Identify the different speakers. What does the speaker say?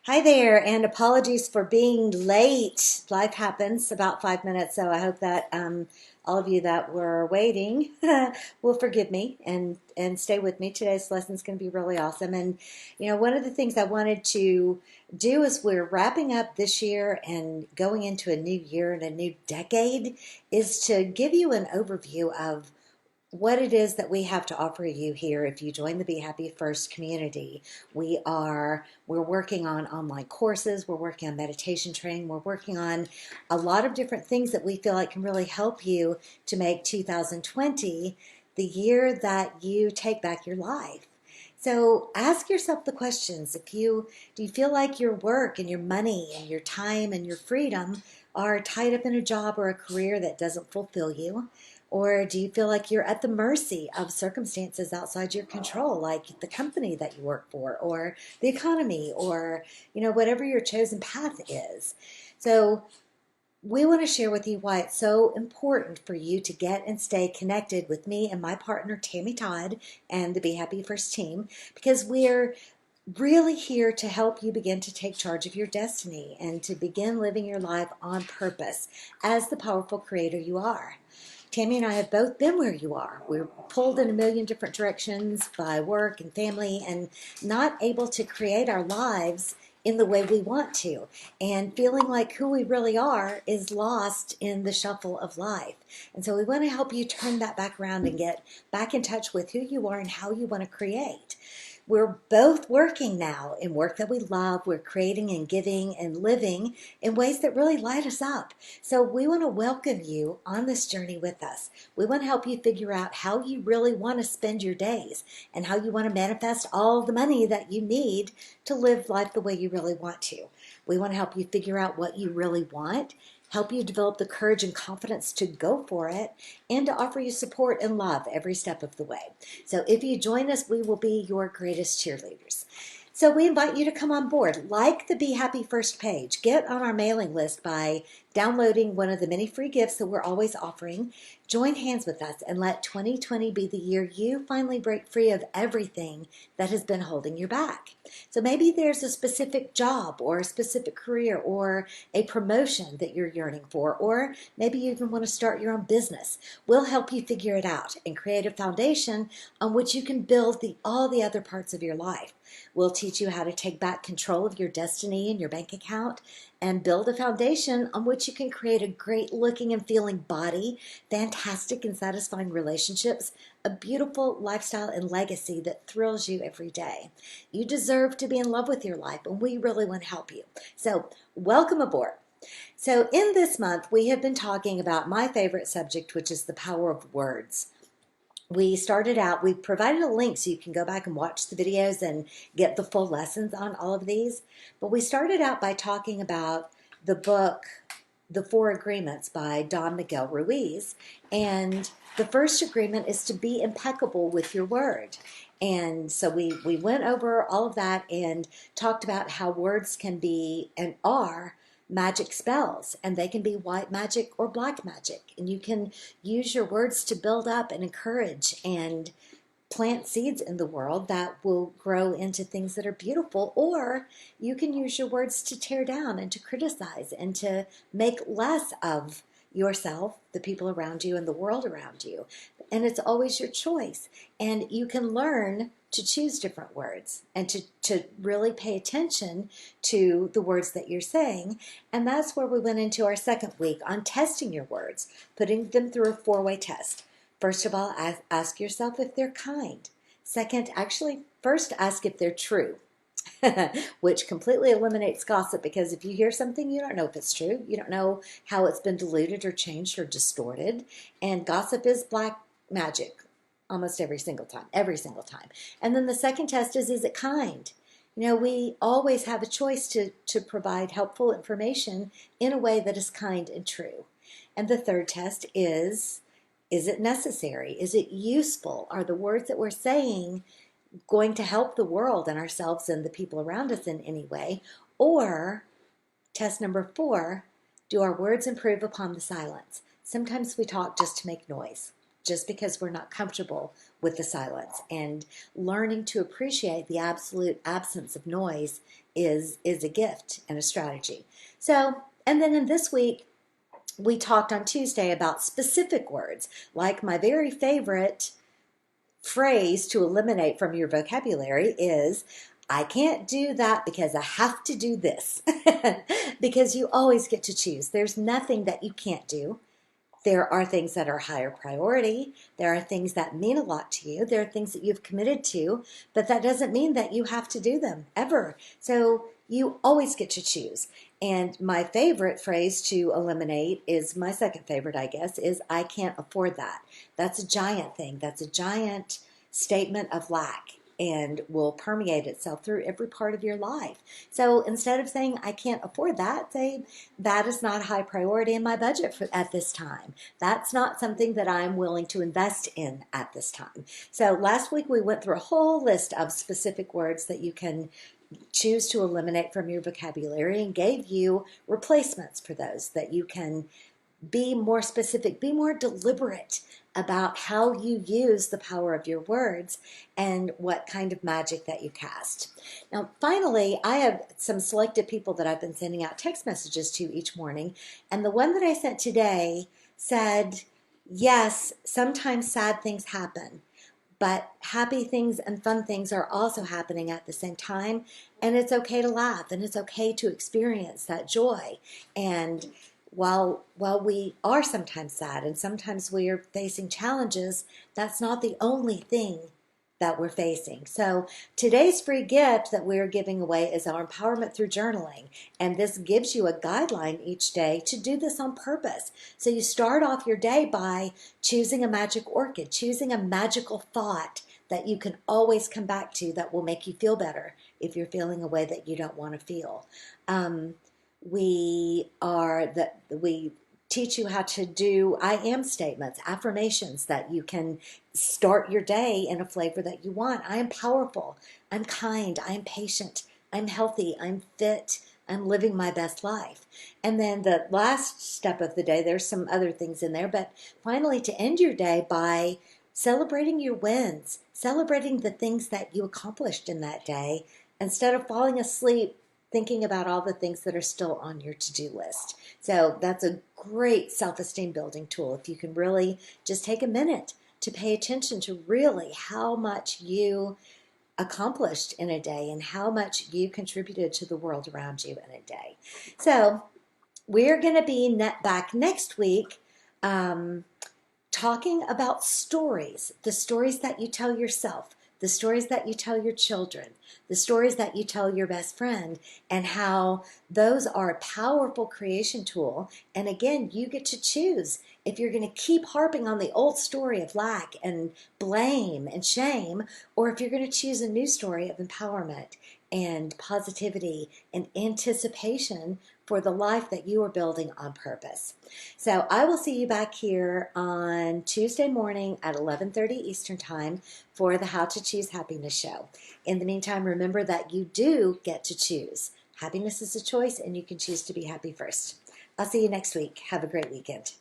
Speaker 1: Hi there, and apologies for being late. Life happens about 5 minutes, so I hope that all of you that were waiting will forgive me and stay with me. Today's lesson is going to be really awesome. And one of the things I wanted to do is we're wrapping up this year and going into a new year and a new decade is to give you an overview of what it is that we have to offer you here if you join the Be Happy First community. We're working on online courses, we're working on meditation training, we're working on a lot of different things that we feel like can really help you to make 2020 the year that you take back your life. So ask yourself the questions. Do you feel like your work and your money and your time and your freedom are tied up in a job or a career that doesn't fulfill you? Or do you feel like you're at the mercy of circumstances outside your control, like the company that you work for, or the economy, or whatever your chosen path is? So we want to share with you why it's so important for you to get and stay connected with me and my partner, Tammy Todd, and the Be Happy First team, because we're really here to help you begin to take charge of your destiny and to begin living your life on purpose as the powerful creator you are. Tammy and I have both been where you are. We're pulled in a million different directions by work and family and not able to create our lives in the way we want to, and feeling like who we really are is lost in the shuffle of life. And so we want to help you turn that back around and get back in touch with who you are and how you want to create. We're both working now in work that we love. We're creating and giving and living in ways that really light us up. So we want to welcome you on this journey with us. We want to help you figure out how you really want to spend your days and how you want to manifest all the money that you need to live life the way you really want to. We want to help you figure out what you really want, help you develop the courage and confidence to go for it, and to offer you support and love every step of the way. So if you join us, we will be your greatest cheerleaders. So we invite you to come on board. Like the Be Happy First page. Get on our mailing list by downloading one of the many free gifts that we're always offering. Join hands with us and let 2020 be the year you finally break free of everything that has been holding you back. So maybe there's a specific job or a specific career or a promotion that you're yearning for, or maybe you even want to start your own business. We'll help you figure it out and create a foundation on which you can build all the other parts of your life. We'll teach you how to take back control of your destiny and your bank account and build a foundation on which you can create a great looking and feeling body, fantastic and satisfying relationships, a beautiful lifestyle and legacy that thrills you every day. You deserve to be in love with your life, and we really want to help you. So welcome aboard. So in this month, we have been talking about my favorite subject, which is the power of words. We provided a link so you can go back and watch the videos and get the full lessons on all of these. But we started out by talking about the book, The Four Agreements by Don Miguel Ruiz. And the first agreement is to be impeccable with your word. And so we went over all of that and talked about how words can be and are magic spells, and they can be white magic or black magic, and you can use your words to build up and encourage and plant seeds in the world that will grow into things that are beautiful, or you can use your words to tear down and to criticize and to make less of yourself, the people around you, and the world around you. And it's always your choice. And you can learn to choose different words and to really pay attention to the words that you're saying. And that's where we went into our second week on testing your words, putting them through a four-way test. First of all, ask yourself if they're kind. Second, first ask if they're true, which completely eliminates gossip, because if you hear something, you don't know if it's true. You don't know how it's been diluted or changed or distorted. And gossip is black magic almost every single time. And then the second test is it kind? We always have a choice to provide helpful information in a way that is kind and true. And the third test is it necessary? Is it useful? Are the words that we're saying going to help the world and ourselves and the people around us in any way? Or, test number 4, do our words improve upon the silence? Sometimes we talk just to make noise. just because we're not comfortable with the silence. And learning to appreciate the absolute absence of noise is a gift and a strategy. So, and then in this week, we talked on Tuesday about specific words, like my very favorite phrase to eliminate from your vocabulary is, I can't do that because I have to do this. Because you always get to choose. There's nothing that you can't do. There are things that are higher priority. There are things that mean a lot to you. There are things that you've committed to, but that doesn't mean that you have to do them ever. So you always get to choose. And my favorite phrase to eliminate is my second favorite, I guess, is I can't afford that. That's a giant thing. That's a giant statement of lack and will permeate itself through every part of your life. So instead of saying, I can't afford that, say, that is not high priority in my budget at this time. That's not something that I'm willing to invest in at this time. So last week we went through a whole list of specific words that you can choose to eliminate from your vocabulary and gave you replacements for those that you can be more specific, be more deliberate about how you use the power of your words and what kind of magic that you cast. Now, finally, I have some selected people that I've been sending out text messages to each morning, and the one that I sent today said, yes, sometimes sad things happen, but happy things and fun things are also happening at the same time, and it's okay to laugh, and it's okay to experience that joy. And while we are sometimes sad and sometimes we are facing challenges, that's not the only thing that we're facing. So today's free gift that we're giving away is our empowerment through journaling. And this gives you a guideline each day to do this on purpose. So you start off your day by choosing a magic orchid, choosing a magical thought that you can always come back to that will make you feel better if you're feeling a way that you don't want to feel. We teach you how to do I am statements, affirmations that you can start your day in a flavor that you want. I am powerful. I'm kind. I am patient. I'm healthy. I'm fit. I'm living my best life. And then the last step of the day, there's some other things in there, but finally to end your day by celebrating your wins, celebrating the things that you accomplished in that day instead of falling asleep thinking about all the things that are still on your to-do list. So that's a great self-esteem building tool if you can really just take a minute to pay attention to really how much you accomplished in a day and how much you contributed to the world around you in a day. So we're going to be back next week talking about stories, the stories that you tell yourself, the stories that you tell your children, the stories that you tell your best friend, and how those are a powerful creation tool. And again, you get to choose if you're going to keep harping on the old story of lack and blame and shame, or if you're going to choose a new story of empowerment and positivity and anticipation for the life that you are building on purpose. So I will see you back here on Tuesday morning at 11:30 Eastern Time for the How to Choose Happiness show. In the meantime, remember that you do get to choose. Happiness is a choice, and you can choose to be happy first. I'll see you next week. Have a great weekend.